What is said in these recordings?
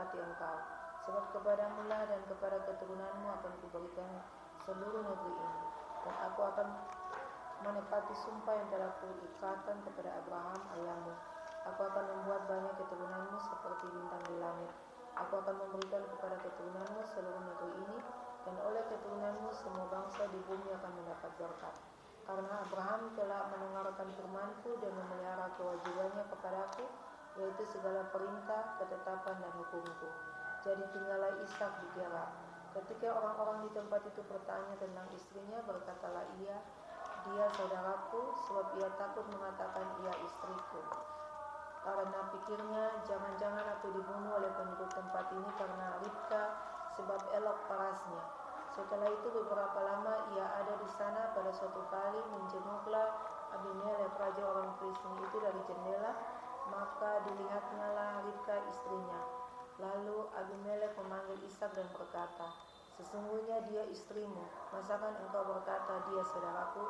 memberkati engkau. Sebab kepadamu lah dan kepada keturunanmu akan kuberikan seluruh negeri ini. Dan aku akan menepati sumpah yang telah kuikatkan kepada Abraham ayahmu. Aku akan membuat banyak keturunanmu seperti bintang di langit. Aku akan memberikan kepada keturunanmu seluruh negeri ini, dan oleh keturunanmu semua bangsa di bumi akan mendapat berkat. Karena Abraham telah mendengarkan firmanku dan memelihara kewajibannya kepadaku, yaitu segala perintah, ketetapan, dan hukumku. Jadi tinggallah Ishak di Gerar. Ketika orang-orang di tempat itu bertanya tentang istrinya, berkatalah ia, dia saudaraku, sebab ia takut mengatakan ia istriku. Karena pikirnya, jangan-jangan aku dibunuh oleh penduduk tempat ini karena Ribka, sebab elok parasnya. Setelah itu beberapa lama ia ada di sana. Pada suatu kali menjenguklah Abimelek raja orang Filistin itu dari jendela, maka dilihatnyalah Ribka istrinya. Lalu Abimelek memanggil Ishak dan berkata, sesungguhnya dia istrimu. Masakan engkau berkata dia saudaraku?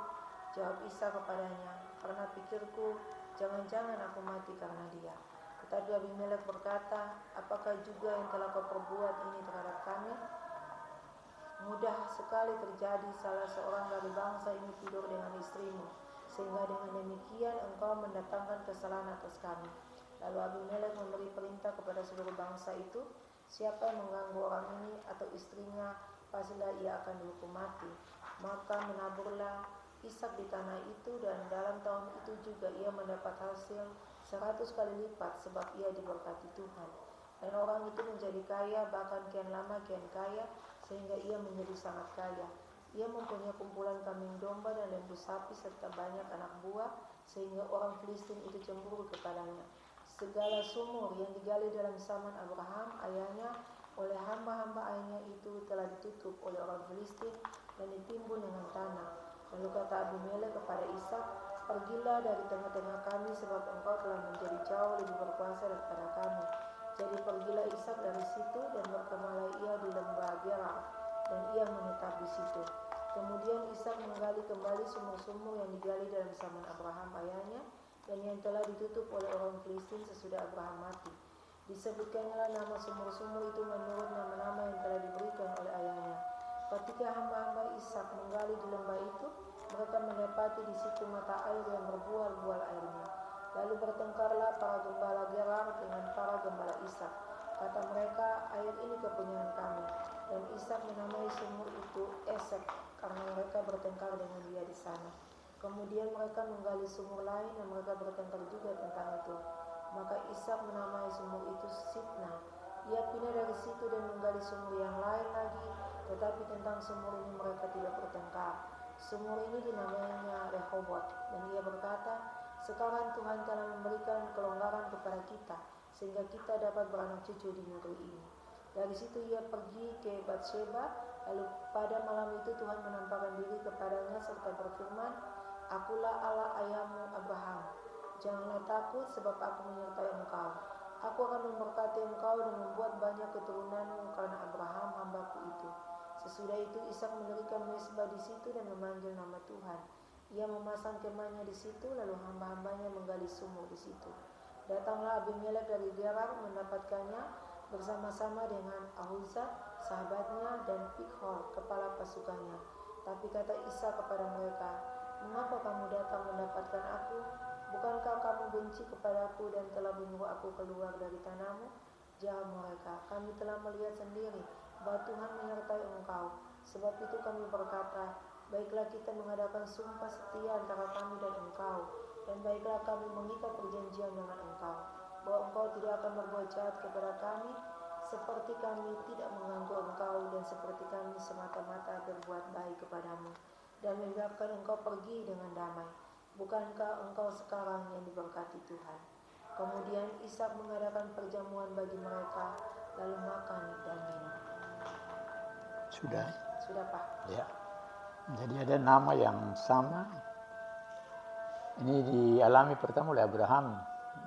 Jawab Ishak kepadanya, karena pikirku, jangan-jangan aku mati karena dia. Tetapi Abimelek berkata, apakah juga yang telah kau perbuat ini terhadap kami? Mudah sekali terjadi salah seorang dari bangsa ini tidur dengan istrimu, sehingga dengan demikian engkau mendatangkan kesalahan atas kami. Lalu Abimelek memberi perintah kepada seluruh bangsa itu, siapa yang mengganggu orang ini atau istrinya, pastilah ia akan dihukum mati. Maka menaburlah Ishak di tanah itu, dan dalam tahun itu juga ia mendapat hasil 100 kali lipat, sebab ia diberkati Tuhan. Dan orang itu menjadi kaya, bahkan kian lama kian kaya, sehingga ia menjadi sangat kaya. Ia mempunyai kumpulan kambing domba dan lembu sapi serta banyak anak buah, sehingga orang Filistin itu cemburu kepadanya. Segala sumur yang digali dalam zaman Abraham ayahnya oleh hamba-hamba ayahnya itu telah ditutup oleh orang Filistin dan ditimbun dengan tanah. Lalu kata Abimelek kepada Ishak, pergilah dari tengah-tengah kami, sebab engkau telah menjadi jauh lebih berkuasa daripada kami. Jadi pergilah Ishak dari situ, dan berkemalah ia di lembah Gerar, dan ia menetap di situ. Kemudian Ishak menggali kembali sumur-sumur yang digali dalam zaman Abraham ayahnya, dan yang telah ditutup oleh orang Filistin sesudah Abraham mati. Disebutkannya nama sumur-sumur itu menurut nama-nama yang telah diberikan oleh ayahnya. Ketika hamba-hamba Ishak menggali di lembah itu, mereka mendapati di situ mata air yang berbual-bual airnya. Lalu bertengkarlah para gembala Gerar dengan para gembala Ishak. Kata mereka, air ini kepunyaan kami. Dan Ishak menamai sumur itu Esek, karena mereka bertengkar dengan dia di sana. Kemudian mereka menggali sumur lain, dan mereka bertengkar juga tentang itu. Maka Ishak menamai sumur itu Sitna. Ia pindah dari situ dan menggali sumur yang lain lagi, tetapi tentang sumur ini mereka tidak bertengkar. Sumur ini dinamainya Rehobot, dan ia berkata, sekarang Tuhan telah memberikan kelonggaran kepada kita, sehingga kita dapat beranak cucu di negeri ini. Dari situ ia pergi ke Batsheba. Lalu pada malam itu Tuhan menampakkan diri kepadanya serta berfirman, akulah Allah ayahmu Abraham. Janganlah takut, sebab aku menyertai engkau. Aku akan memberkati engkau dan membuat banyak keturunanmu karena Abraham hambaku itu. Sesudah itu Ishak mendirikan mezbah di situ dan memanggil nama Tuhan. Ia memasang kemahnya di situ, lalu hamba-hambanya menggali sumur di situ. Datanglah Abimelek dari Gerar mendapatkannya bersama-sama dengan Ahuzat sahabatnya dan Pikhol kepala pasukannya. Tapi kata Ishak kepada mereka, mengapa kamu datang mendapatkan aku? Bukankah kamu benci kepadaku dan telah menyuruh aku keluar dari tanahmu? Jawab mereka, kami telah melihat sendiri bahwa Tuhan menyertai engkau. Sebab itu kami berkata, baiklah kita mengadakan sumpah setia antara kami dan engkau, dan baiklah kami mengikat perjanjian dengan engkau, bahwa engkau tidak akan berbuat jahat kepada kami, seperti kami tidak mengganggu engkau, dan seperti kami semata-mata berbuat baik kepadamu, dan membiarkan engkau pergi dengan damai. Bukankah engkau sekarang yang diberkati Tuhan? Kemudian Ishak mengadakan perjamuan bagi mereka, lalu makan dan minum. Sudah? Sudah, Pak. Ya. Jadi ada nama yang sama. Ini dialami pertama oleh Abraham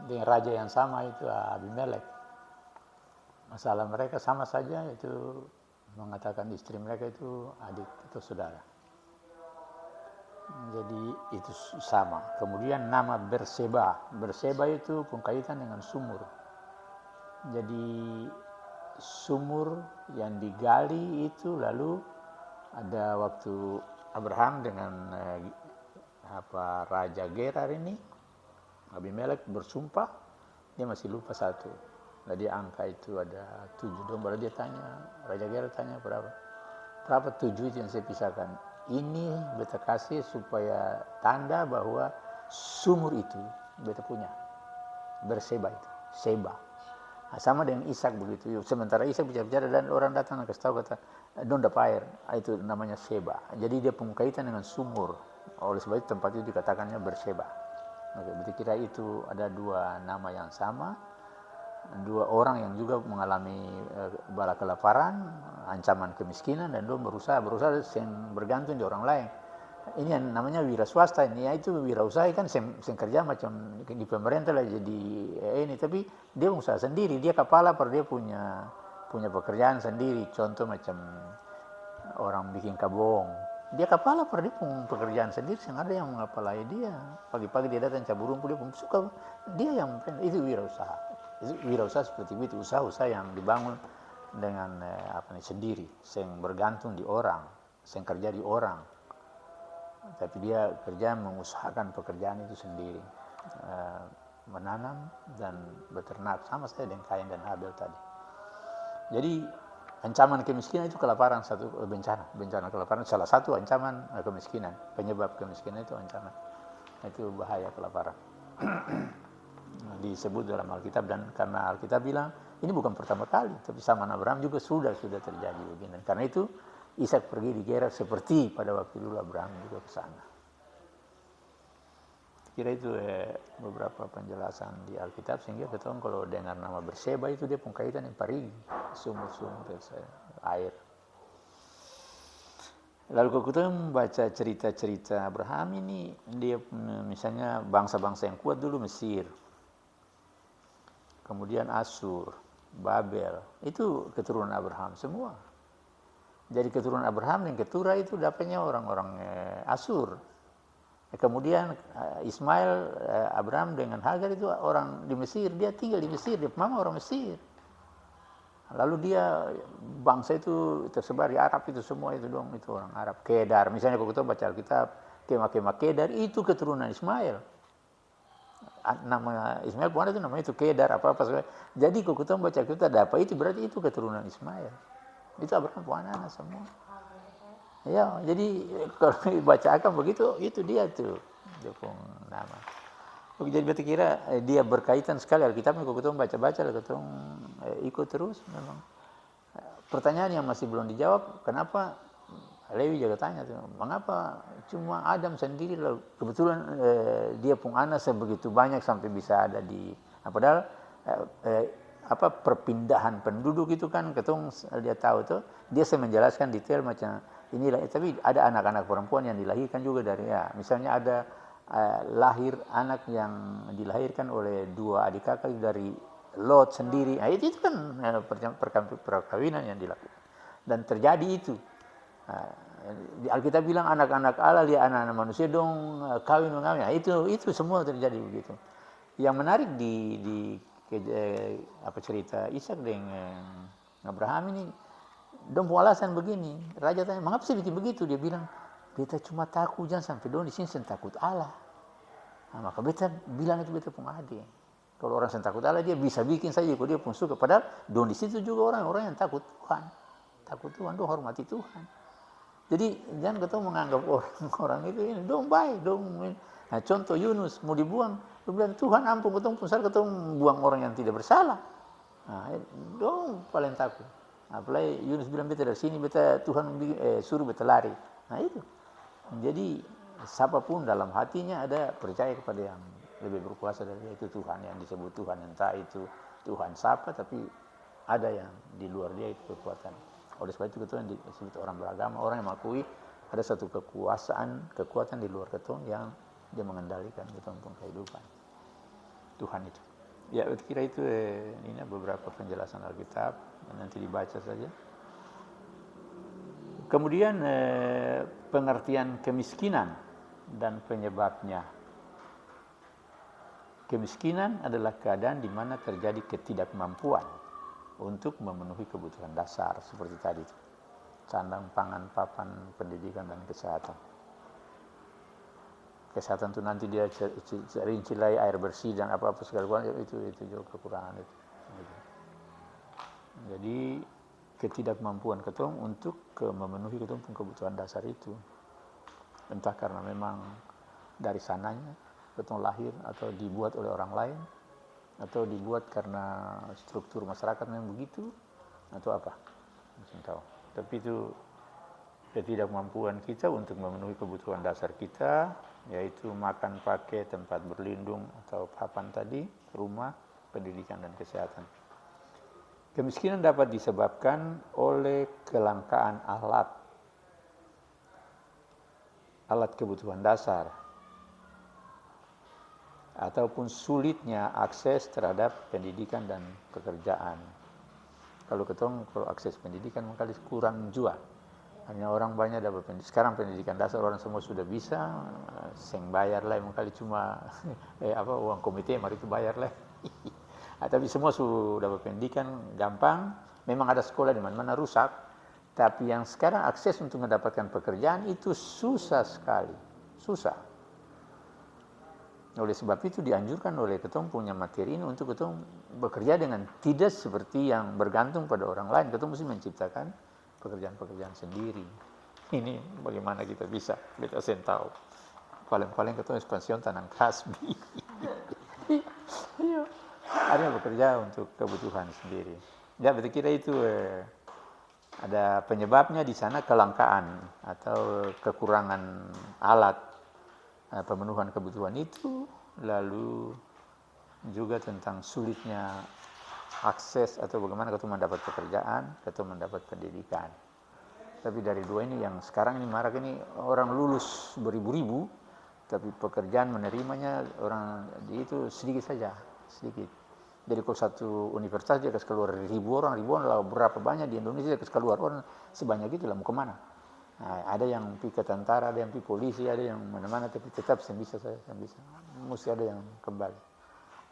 dengan raja yang sama, itu Abimelek. Masalah mereka sama saja, itu mengatakan istri mereka itu adik atau saudara. Jadi itu sama. Kemudian nama Berseba. Berseba itu berkaitan dengan sumur. Jadi sumur yang digali itu, lalu ada waktu Abraham dengan Raja Gerar ini, Abimelek bersumpah, dia masih lupa satu. Nah, dia angka itu ada 7 domba. Lalu dia tanya, Raja Gerar tanya berapa 7 itu yang saya pisahkan. Ini beta kasih supaya tanda bahwa sumur itu beta punya. Berseba itu, Seba. Nah, sama dengan Ishak begitu. Sementara Ishak bicara-bicara dan orang datang kasih tahu kata, "Don dapat air." Itu namanya Seba. Jadi dia punya kaitan dengan sumur. Oleh sebab itu tempat itu dikatakannya Berseba. Oke, berarti kira itu ada 2 nama yang sama, 2 orang yang juga mengalami bala kelaparan, ancaman kemiskinan, dan dia berusaha bergantung di orang lain. Ini yang namanya wira swasta ini, yaitu wira usaha kan sen kerja macam di pemerintah lah jadi ini, tapi dia usaha sendiri, dia kepala per dia punya pekerjaan sendiri. Contoh macam orang bikin kabong, dia kepala per dia punya pekerjaan sendiri, yang ada yang mengapalai dia. Pagi-pagi dia datang cabur rumput, dia pun suka, dia yang itu wira usaha. Itu wira usaha seperti itu, usaha-usaha yang dibangun dengan sendiri, sen bergantung di orang, sen kerja di orang. Tapi dia kerja mengusahakan pekerjaan itu sendiri, menanam dan beternak, sama saja dengan Kain dan Habel tadi. Jadi ancaman kemiskinan itu kelaparan, satu bencana kelaparan, salah satu ancaman kemiskinan, penyebab kemiskinan itu ancaman, itu bahaya kelaparan. Disebut dalam Alkitab, dan karena Alkitab bilang ini bukan pertama kali, tapi zaman Abraham juga sudah terjadi begini. Karena itu Ishak pergi di Gerar seperti pada waktu dulu Abraham juga ke sana. Kira itu beberapa penjelasan di Alkitab, sehingga kita tahu kalau dengar nama Berseba itu dia punya kaitan yang parigi, sumur-sumur air. Lalu kalau kita membaca cerita-cerita Abraham ini, dia misalnya bangsa-bangsa yang kuat dulu Mesir, kemudian Asyur, Babel, itu keturunan Abraham semua. Jadi keturunan Abraham dan keturah itu dapatnya orang-orang Asyur. Kemudian Ismail, Abraham dengan Hagar itu orang di Mesir, dia tinggal di Mesir, dia mama orang Mesir. Lalu dia bangsa itu tersebar di Arab itu semua itu dong, itu orang Arab. Kedar, misalnya kalau kita baca Alkitab, kemah-kemah Kedar itu keturunan Ismail. Nama Ismail puan itu namanya itu Kedar apa-apa. Jadi kalau kita baca Alkitab ada apa itu berarti itu keturunan Ismail. Itu Abraham puan anak semua. Ya, jadi kalau dibacakan begitu, itu dia tuh, dia punya nama. Jadi berarti kira dia berkaitan sekali Alkitabnya, kalau kita baca-baca, kita ikut terus memang. Pertanyaan yang masih belum dijawab, kenapa Lewi juga tanya tuh, mengapa cuma Adam sendiri, lalu kebetulan dia punya anak sebegitu banyak sampai bisa ada di, padahal perpindahan penduduk itu kan ketong dia tahu tuh, dia menjelaskan detail macam inilah, tapi ada anak-anak perempuan yang dilahirkan juga dari misalnya ada lahir anak yang dilahirkan oleh 2 adik kakak dari Lot sendiri. Nah, itu kan perkawinan yang dilakukan dan terjadi itu. Di Alkitab bilang anak-anak Allah lihat anak-anak manusia dong kawin mengawin. Nah, itu semua terjadi begitu. Yang menarik di cerita Ishak dengan Abraham ini, dong alasan begini. Raja tanya, mengapa sih bikin begitu? Dia bilang, beta cuma takut jangan sampai dong di sini sen takut Allah. Nah, maka beta bilang itu beta punya adik. Kalau orang sen takut Allah dia bisa bikin saja kalau dia pun suka. Padahal dong di situ juga orang-orang yang takut Tuhan, dong hormati Tuhan. Jadi jangan ketemu menganggap orang itu ini dong baik, dong. Nah, contoh Yunus mau dibuang, dia bilang Tuhan ampun, ketemu buang orang yang tidak bersalah. Nah, dong paling takut. Apalagi Yunus bilang beta dari sini, beta Tuhan suruh beta lari. Nah itu. Jadi siapapun dalam hatinya ada percaya kepada yang lebih berkuasa dari itu, Tuhan yang disebut Tuhan, entah itu Tuhan siapa, tapi ada yang di luar dia itu kekuatan. Oleh sebab itu kita disebut orang beragama, orang yang mengakui ada satu kekuatan di luar kita yang dia mengendalikan kita untuk kehidupan. Tuhan itu. Ya, kira itu ini beberapa penjelasan Alkitab, nanti dibaca saja. Kemudian pengertian kemiskinan dan penyebabnya. Kemiskinan adalah keadaan di mana terjadi ketidakmampuan untuk memenuhi kebutuhan dasar seperti tadi, sandang, pangan, papan, pendidikan dan kesehatan. Kesehatan itu nanti dia rinci lagi air bersih dan apa-apa segala macam, itu juga kekurangan itu. Jadi ketidakmampuan ketong untuk memenuhi ketong kebutuhan dasar itu, entah karena memang dari sananya ketong lahir, atau dibuat oleh orang lain, atau dibuat karena struktur masyarakat memang begitu, atau apa, mungkin tahu. Tapi itu ketidakmampuan kita untuk memenuhi kebutuhan dasar kita, yaitu makan, pakai, tempat berlindung atau papan tadi, rumah, pendidikan dan kesehatan. Kemiskinan dapat disebabkan oleh kelangkaan alat kebutuhan dasar, ataupun sulitnya akses terhadap pendidikan dan pekerjaan. Kalau akses pendidikan mungkin kurang juga. Hanya orang banyak dapat pendidikan. Sekarang pendidikan dasar orang semua sudah bisa, seng bayar lah, mungkin cuma uang komite mari itu bayar lah. Tapi semua sudah dapat pendidikan gampang. Memang ada sekolah di mana-mana rusak, tapi yang sekarang akses untuk mendapatkan pekerjaan itu susah sekali, susah. Oleh sebab itu dianjurkan oleh ketong punya materi ini untuk ketong bekerja dengan tidak seperti yang bergantung pada orang lain. Ketong mesti menciptakan pekerjaan-pekerjaan sendiri. Ini bagaimana kita bisa, kita sen tahu. Paling-paling ketong ekspansion tanam kasbi. Ada bekerja untuk kebutuhan sendiri. Ya, berarti kira itu ada penyebabnya di sana, kelangkaan atau kekurangan alat pemenuhan kebutuhan itu, lalu juga tentang sulitnya akses atau bagaimana kita mendapat pekerjaan, kita mendapat pendidikan. Tapi dari dua ini yang sekarang ini marak ini, orang lulus beribu-ribu, tapi pekerjaan menerimanya orang itu sedikit saja, sedikit. Jadi kalau satu universitas dia kasih keluar ribuan, lah berapa banyak di Indonesia dia kasih keluar orang sebanyak itu lah mau kemana? Nah, ada yang pergi ke tentara, ada yang pergi polisi, ada yang mana-mana, tapi tetap bisa. Mesti ada yang kembali.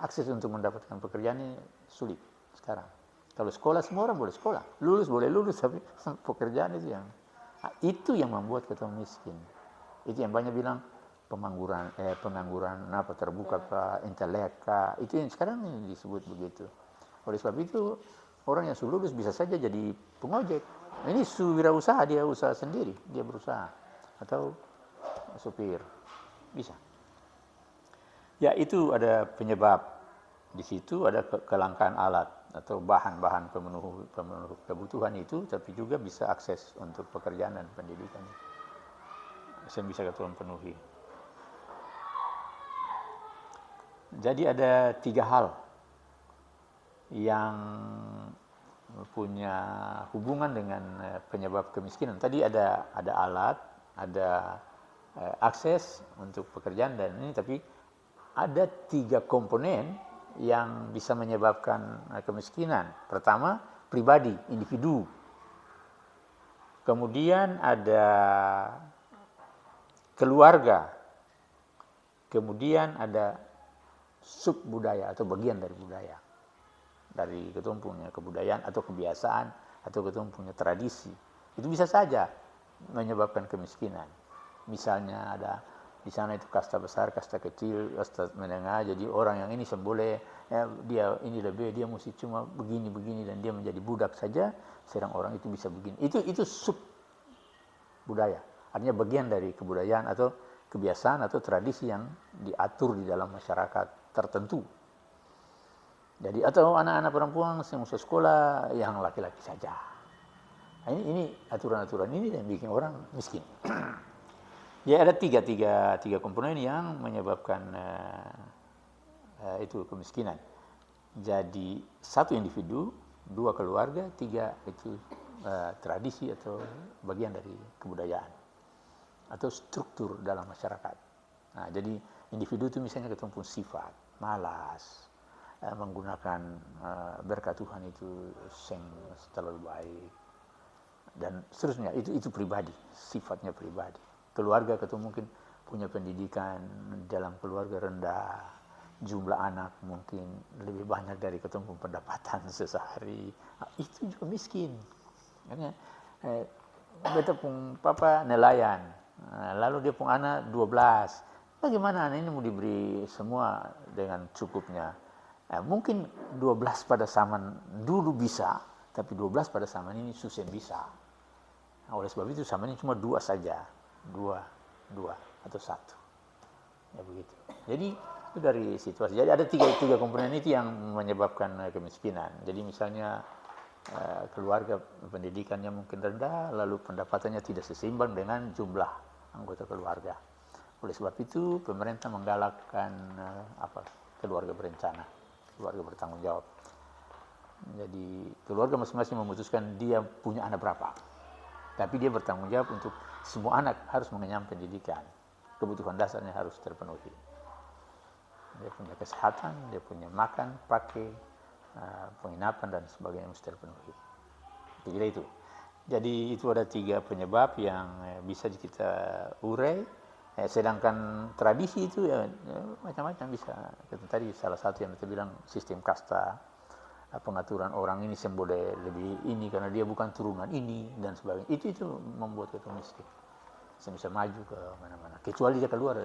Akses untuk mendapatkan pekerjaan ini sulit sekarang. Kalau sekolah semua orang boleh sekolah, boleh lulus, tapi pekerjaan itu yang membuat kita miskin. Itu yang banyak bilang pengangguran terbuka intelek itu yang sekarang ini disebut begitu. Oleh sebab itu orang yang sudah lulus bisa saja jadi pengojek. Ini wirausaha, dia usaha sendiri, dia berusaha, atau supir bisa. Ya, itu ada penyebab. Di situ ada kelangkaan alat atau bahan-bahan pemenuh kebutuhan itu, tapi juga bisa akses untuk pekerjaan dan pendidikan yang bisa kita penuhi. Jadi ada 3 hal yang punya hubungan dengan penyebab kemiskinan. Tadi ada alat, ada akses untuk pekerjaan dan ini, tapi ada 3 komponen yang bisa menyebabkan kemiskinan. Pertama, pribadi, individu. Kemudian ada keluarga. Kemudian ada sub budaya atau bagian dari budaya. Dari ketong punya kebudayaan atau kebiasaan atau ketong punya tradisi. Itu bisa saja menyebabkan kemiskinan. Misalnya ada di sana itu kasta besar, kasta kecil, kasta menengah. Jadi orang yang ini semboleh, dia ini lebih, dia mesti cuma begini dan dia menjadi budak saja. Sedang orang itu bisa begini. Itu sub budaya. Artinya bagian dari kebudayaan atau kebiasaan atau tradisi yang diatur di dalam masyarakat tertentu. Jadi atau anak-anak perempuan yang masuk sekolah yang laki-laki saja. Nah, ini aturan-aturan ini yang bikin orang miskin. Ya, ada tiga komponen yang menyebabkan itu kemiskinan. Jadi 1 individu, 2 keluarga, 3 itu tradisi atau bagian dari kebudayaan atau struktur dalam masyarakat. Nah, jadi individu itu misalnya ketemu sifat malas, menggunakan berkat Tuhan itu terlalu baik dan seterusnya. Itu pribadi, sifatnya pribadi. Keluarga ketemu mungkin punya pendidikan dalam keluarga rendah, jumlah anak mungkin lebih banyak dari ketemu pendapatan sehari, itu juga miskin. Karena beta pun papa nelayan, lalu dia pun anak 12. Bagaimana anak ini mau diberi semua dengan cukupnya? Mungkin 12 pada zaman dulu bisa, tapi 12 pada zaman ini susah bisa. Oleh sebab itu zaman ini cuma 2 saja, 2 atau 1. Ya begitu. Jadi itu dari situasi. Jadi ada tiga komponen itu yang menyebabkan kemiskinan. Jadi misalnya keluarga pendidikannya mungkin rendah, lalu pendapatannya tidak seimbang dengan jumlah anggota keluarga. Oleh sebab itu pemerintah menggalakkan keluarga berencana, keluarga bertanggung jawab. Jadi keluarga masing-masing memutuskan dia punya anak berapa, tapi dia bertanggung jawab untuk semua anak harus mengenyam pendidikan, kebutuhan dasarnya harus terpenuhi. Dia punya kesehatan, dia punya makan, pakai, penginapan dan sebagainya mesti terpenuhi. Kira itu. Jadi itu ada 3 penyebab yang bisa kita urai. Sedangkan tradisi itu ya macam-macam bisa. Tadi salah satu yang kita bilang sistem kasta, pengaturan orang ini boleh lebih ini karena dia bukan turunan ini dan sebagainya. Itu membuat kita miskin. Bisa maju ke mana-mana. Kecuali dia keluar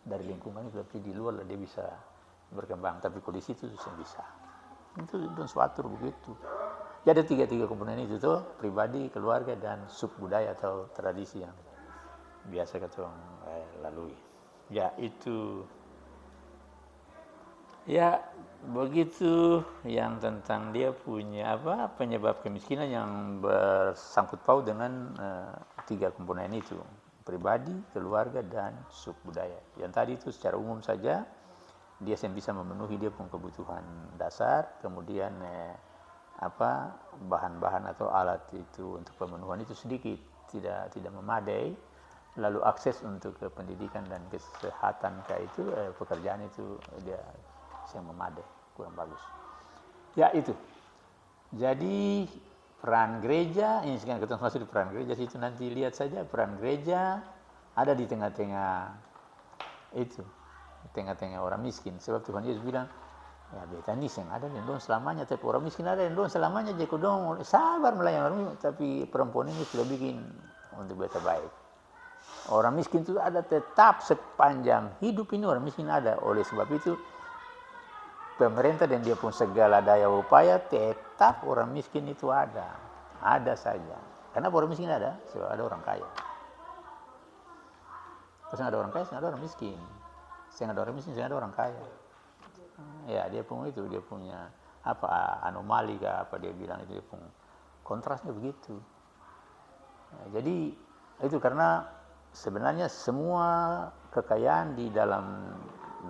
dari lingkungan itu, tapi di luar dia bisa berkembang. Tapi kalau di situ bisa. Itu suatu begitu. Jadi ada 3 komponen itu tuh, pribadi, keluarga, dan subbudaya atau tradisi yang biasa kita lalui. Ya itu. Ya begitu yang tentang dia punya penyebab kemiskinan yang bersangkut paut dengan 3 komponen itu. Pribadi, keluarga, dan subbudaya. Yang tadi itu secara umum saja dia bisa memenuhi dia pun kebutuhan dasar, kemudian bahan-bahan atau alat itu untuk pemenuhan itu sedikit, tidak memadai, lalu akses untuk ke pendidikan dan kesehatan kayak itu pekerjaan itu dia yang memadai, kurang bagus. Ya itu. Jadi peran gereja, ini sekarang kita masuk di peran gereja, situ nanti lihat saja peran gereja ada di tengah-tengah itu, tengah-tengah orang miskin. Sebab Tuhan Yesus bilang, ya beta ini yang ada yang selamanya, tapi orang miskin ada yang selamanya, jadi dong sabar melayani orang miskin, tapi perempuan ini sudah bikin untuk beta baik. Orang miskin itu ada tetap sepanjang hidup ini, orang miskin ada. Oleh sebab itu pemerintah dan dia pun segala daya upaya tetap orang miskin itu ada saja. Karena orang miskin ada, sebab ada orang kaya. Terus ada orang kaya, ada orang miskin. Saya ada orang miskin, saya ada orang kaya. Ya dia punya anomali dia bilang itu, dia pun kontrasnya begitu. Jadi itu karena sebenarnya semua kekayaan di dalam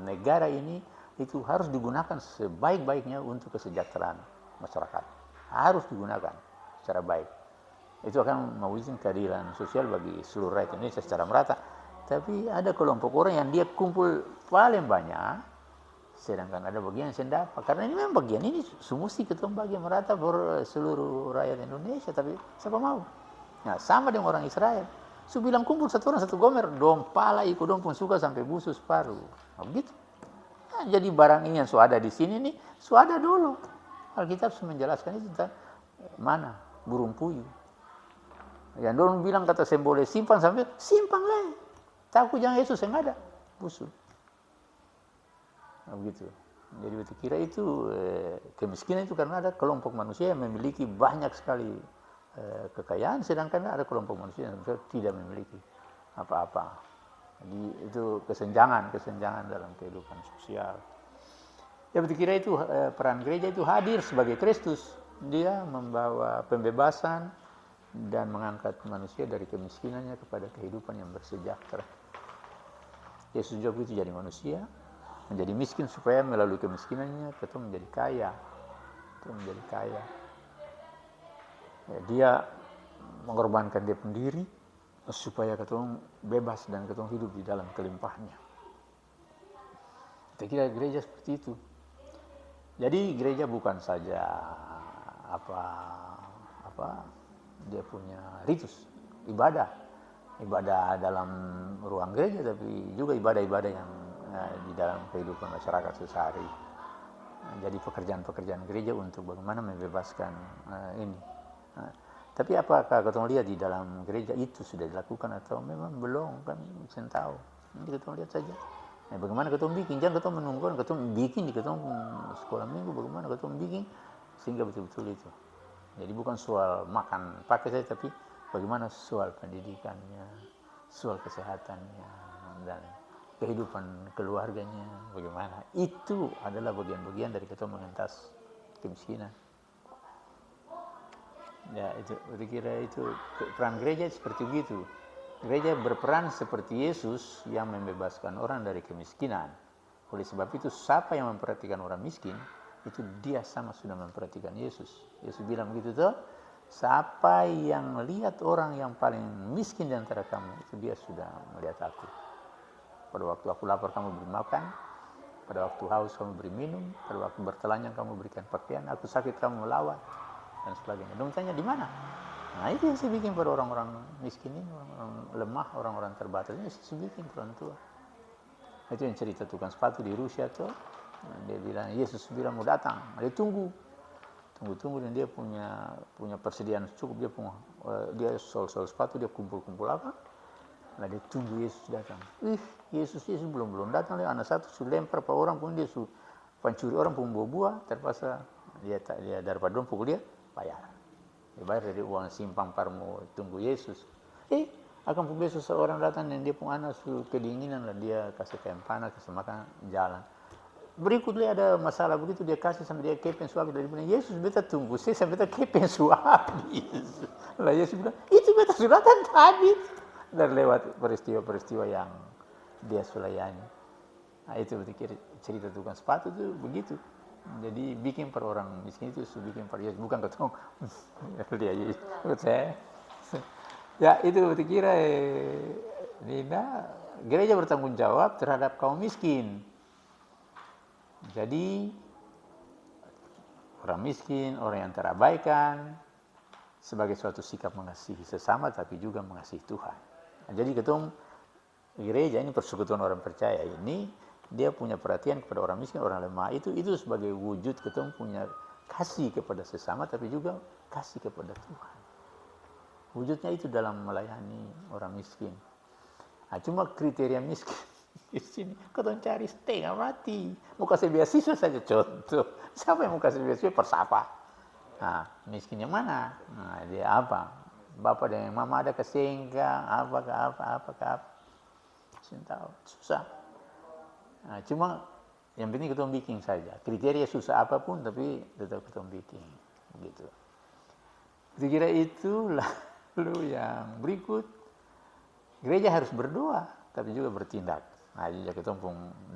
negara ini itu harus digunakan sebaik-baiknya untuk kesejahteraan masyarakat. Harus digunakan secara baik. Itu akan mewujudkan keadilan sosial bagi seluruh rakyat Indonesia secara merata. Tapi ada kelompok orang yang dia kumpul paling banyak, sedangkan ada bagian yang tidak dapat. Karena ini memang bagian ini semesti kita bagi merata per seluruh rakyat Indonesia, tapi siapa mau? Nah, sama dengan orang Israel. Su bilang kumpul satu orang satu gomer, dong pala ikut dong pun suka sampai busuk separuh. Nah, begitu. Nah, jadi barang ini yang sudah ada di sini nih, sudah ada dulu. Alkitab menjelaskan itu tentang mana burung puyuh. Yang dong bilang kata saya boleh simpan sampai simpan lah. Takut jangan Yesus yang ada busuk. Nah, begitu. Jadi kita kira itu kemiskinan itu karena ada kelompok manusia yang memiliki banyak sekali kekayaan, sedangkan ada kelompok manusia yang tidak memiliki apa-apa. Jadi itu kesenjangan dalam kehidupan sosial. Ya kita kira itu peran gereja itu hadir sebagai Kristus. Dia membawa pembebasan dan mengangkat manusia dari kemiskinannya kepada kehidupan yang bersejahtera. Yesus juga itu jadi manusia, menjadi miskin supaya melalui kemiskinannya kita menjadi kaya. Ya, dia mengorbankan dia sendiri supaya kita bebas dan kita hidup di dalam kelimpahannya. Kita kira gereja seperti itu. Jadi gereja bukan saja dia punya ritus ibadah dalam ruang gereja, tapi juga ibadah-ibadah yang di dalam kehidupan masyarakat sehari-hari. Jadi pekerjaan-pekerjaan gereja untuk bagaimana membebaskan ini. Tapi apakah ketemu lihat di dalam gereja itu sudah dilakukan atau memang belum, kan saya tahu. Nanti ketemu lihat saja. Bagaimana ketemu bikin, jangan ketemu menunggu, ketemu bikin di ketemu sekolah minggu, bagaimana ketemu bikin sehingga betul-betul itu. Jadi bukan soal makan pakai saja, tapi bagaimana soal pendidikannya, soal kesehatannya, dan kehidupan keluarganya, bagaimana. Itu adalah bagian-bagian dari kita mengentas kemiskinan. Ya, itu kira itu peran gereja seperti begitu. Gereja berperan seperti Yesus yang membebaskan orang dari kemiskinan. Oleh sebab itu, siapa yang memperhatikan orang miskin, itu dia sama sudah memperhatikan Yesus. Yesus bilang begitu tuh, siapa yang lihat orang yang paling miskin di antara kamu, itu dia sudah melihat aku. Pada waktu aku lapar kamu beri makan, pada waktu haus kamu beri minum, pada waktu bertelanjang kamu berikan pakaian, aku sakit kamu melawat, dan sebagainya. Dong tanya di mana? Nah itu yang saya bikin pada orang-orang miskin ini, orang-orang lemah, orang-orang terbatas ini saya bikin ke orang tua. Itu yang cerita tukang sepatu di Rusia tuh, dia bilang Yesus bilang mau datang, dia tunggu dan dia punya persediaan cukup, dia sol sepatu, dia kumpul apa, nah dia tunggu Yesus datang. Yesus belum datang, anak satu sudah lempar pak orang pun dia pencuri orang pun buah terpaksa dia daripada dong pukul dia bayar. Dia bayar dari uang simpang parmu tunggu Yesus. Akan pun besok seorang datang dan dia pun anak kedinginan lah, dia kasih kain panas, kasih makan, jalan. Berikutnya ada masalah begitu, dia kasih sampai dia kepen suami, dari bilang Yesus beta tunggu saya sampai beta kepen suami. Lah Yesus bilang itu beta sudah datang tadi. Dan lewat peristiwa-peristiwa yang dia sulayani. Nah itu berarti cerita tukang sepatu itu begitu. Jadi bikin per orang miskin itu bikin per Yesus, bukan ketemu dia Yesus. Ya itu berarti kira Nina, gereja bertanggung jawab terhadap kaum miskin. Jadi orang miskin, orang yang terabaikan, sebagai suatu sikap mengasihi sesama tapi juga mengasihi Tuhan. Nah, jadi ketemu gereja ini persekutuan orang percaya ini, dia punya perhatian kepada orang miskin, orang lemah, itu sebagai wujud ketemu punya kasih kepada sesama tapi juga kasih kepada Tuhan. Wujudnya itu dalam melayani orang miskin. Nah, cuma kriteria miskin di sini ketemu cari setengah mati. Mau kasih beasiswa saja contoh. Siapa yang mau kasih beasiswa? Persapa. Nah, miskin yang mana? Nah, dia apa? Bapak dan mama ada kesenggang, apa. Tahu, susah. Nah, cuma yang penting kita bikin saja. Kriteria susah apapun tapi tetap kita bikin. Gitu. Kira-kira itu lalu yang berikut, gereja harus berdoa tapi juga bertindak. Nah, jadi kita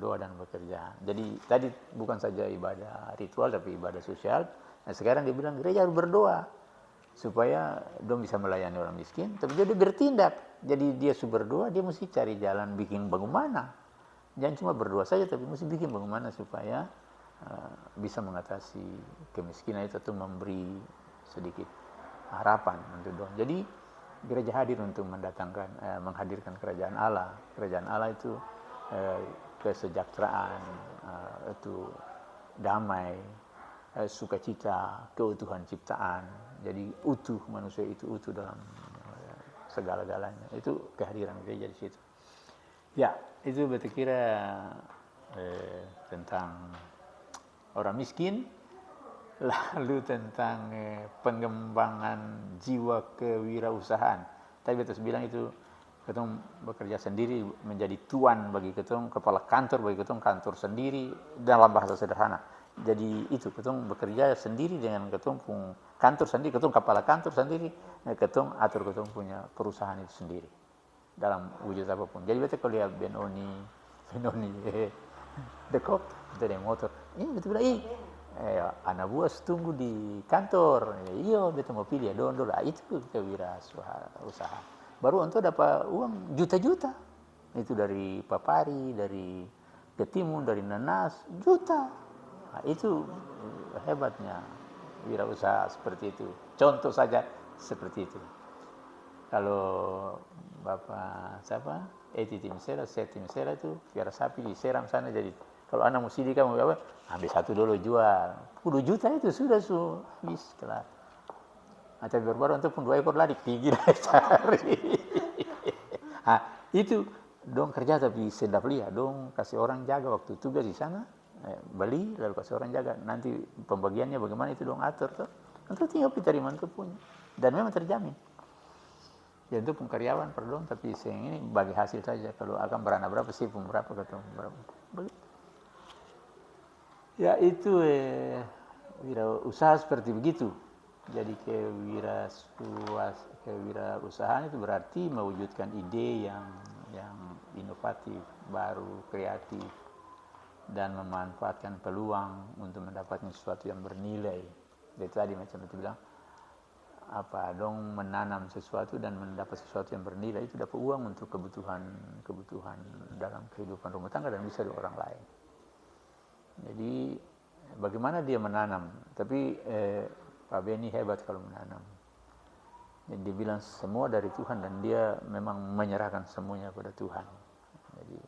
doa dan bekerja. Jadi tadi bukan saja ibadah ritual tapi ibadah sosial. Nah, sekarang dia bilang gereja harus berdoa supaya dong bisa melayani orang miskin, tapi dia bertindak. Jadi dia berdoa, dia mesti cari jalan bikin bagaimana. Jangan cuma berdoa saja, tapi mesti bikin bagaimana supaya bisa mengatasi kemiskinan itu atau memberi sedikit harapan untuk dong. Jadi gereja hadir untuk menghadirkan kerajaan Allah. Kerajaan Allah itu kesejahteraan, itu damai, sukacita, keutuhan ciptaan. Jadi utuh, manusia itu utuh dalam segala-galanya. Itu kehadiran gereja di situ. Ya, itu berarti kira tentang orang miskin, lalu tentang pengembangan jiwa kewirausahaan. Tadi betul bilang itu ketong bekerja sendiri, menjadi tuan bagi ketong, kepala kantor bagi ketong, kantor sendiri dalam bahasa sederhana. Jadi itu ketong bekerja sendiri dengan ketong pun kantor sendiri, ketong kepala kantor sendiri, ketong atur ketong punya perusahaan itu sendiri dalam wujud apapun. Jadi betul kalau lihat Benoni dekop itu ada motor. Ini betul bilang anak buah tunggu di kantor. Iya betul mau pilih dondol. Itu kewirausahaan. Baru untuk dapat uang juta-juta. Itu dari papari, dari ketimun, dari nanas, juta. Nah, itu hebatnya wirausaha seperti itu. Contoh saja seperti itu. Kalau Bapak siapa? timisela, saya timisela itu piara sapi diseram sana, jadi kalau anak musidi kamu apa, ambil satu dulu jual. 10 juta itu sudah habis kelar. Atau baru-baru untuk pun 2 ekor lari pergi cari. Nah, itu dong kerja tapi sedap lihat, dong kasih orang jaga waktu tugas di sana, beli lalu kasih orang jaga. Nanti pembagiannya bagaimana itu dong atur tuh. Nanti tinggal terima itu punya. Dan memang terjamin. Ya itu pun karyawan per dong, tapi yang ini bagi hasil saja. Kalau akan beranak berapa sih, pun berapa ketemu berapa. Begitu. Ya itu wira usaha seperti begitu. Jadi kewirausahaan itu berarti mewujudkan ide yang inovatif, baru, kreatif, dan memanfaatkan peluang untuk mendapatkan sesuatu yang bernilai. Jadi tadi macam itu bilang, dong menanam sesuatu dan mendapat sesuatu yang bernilai, itu dapat uang untuk kebutuhan dalam kehidupan rumah tangga dan bisa dari orang lain. Jadi bagaimana dia menanam? Tapi Pak Beni hebat kalau menanam. Dan dia bilang semua dari Tuhan dan dia memang menyerahkan semuanya pada Tuhan. Jadi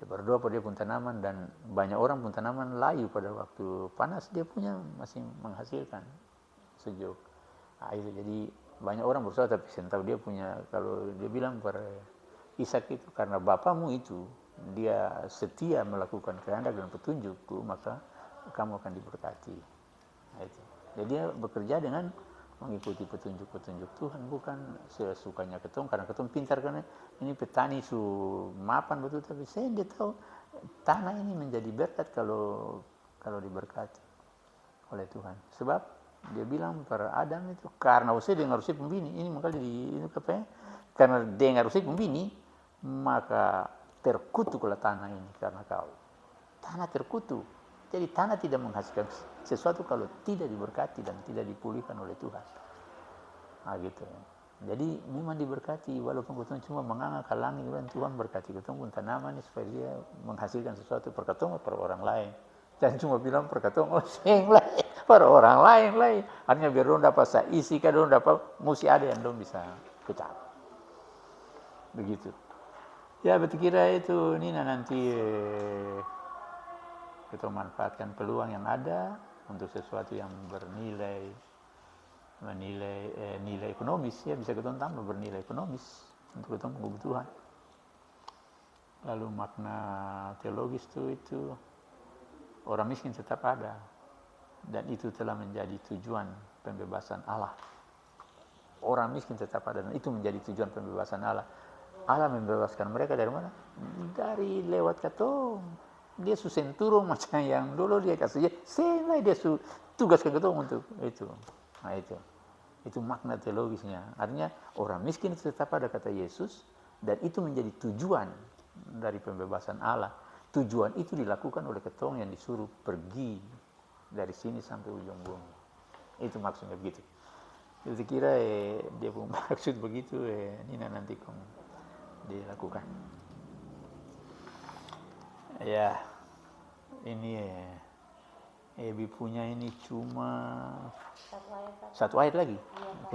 dia berdoa pada dia pun tanaman, dan banyak orang pun tanaman layu pada waktu panas dia punya masih menghasilkan sejuk. Nah, itu jadi banyak orang berusaha tapi saya tahu dia punya, kalau dia bilang pada Ishak itu karena bapamu itu dia setia melakukan kehendak dan petunjukku, maka kamu akan diberkati. Nah, itu. Jadi dia bekerja dengan mengikuti petunjuk-petunjuk Tuhan, bukan sesukanya ketong, karena ketong pintar karena ini petani mapan betul, tapi dia tahu tanah ini menjadi berkat kalau diberkati oleh Tuhan. Sebab dia bilang para Adam itu karena usia dengar usia pembini ini, maka karena dengar usia pembini maka terkutuklah tanah ini karena kau. Tanah terkutuk. Jadi tanah tidak menghasilkan sesuatu kalau tidak diberkati dan tidak dipulihkan oleh Tuhan. Nah gitu. Jadi memang diberkati walaupun ketemu cuma menganga ke langit, Tuhan berkati ketemu pun tanaman supaya dia menghasilkan sesuatu per ketemu per orang lain. Jangan cuma bilang per ketemu sing lain per orang lain. Artinya biar dong dapat isi kan, dong dapat mesti ada yang dong bisa pecah. Begitu. Ya betul kira itu Nina nanti kita manfaatkan peluang yang ada untuk sesuatu yang bernilai, nilai ekonomis, ya bisa kita tambah bernilai ekonomis untuk kita kebutuhan. Lalu makna teologis itu orang miskin tetap ada dan itu telah menjadi tujuan pembebasan Allah. Orang miskin tetap ada dan itu menjadi tujuan pembebasan Allah. Allah membebaskan mereka dari mana? Dari lewat katong. Dia turun macam yang dulu dia kasih. Selai dia tugaskan katong untuk itu. Nah itu makna teologisnya. Artinya orang miskin tetap ada kata Yesus dan itu menjadi tujuan dari pembebasan Allah. Tujuan itu dilakukan oleh katong yang disuruh pergi dari sini sampai ujung bumi. Itu maksudnya begitu. Jadi kira dia pun maksud begitu Nina nanti dilakukan. Ya, ini Ebi punya ini cuma satu ayat lagi. Iya,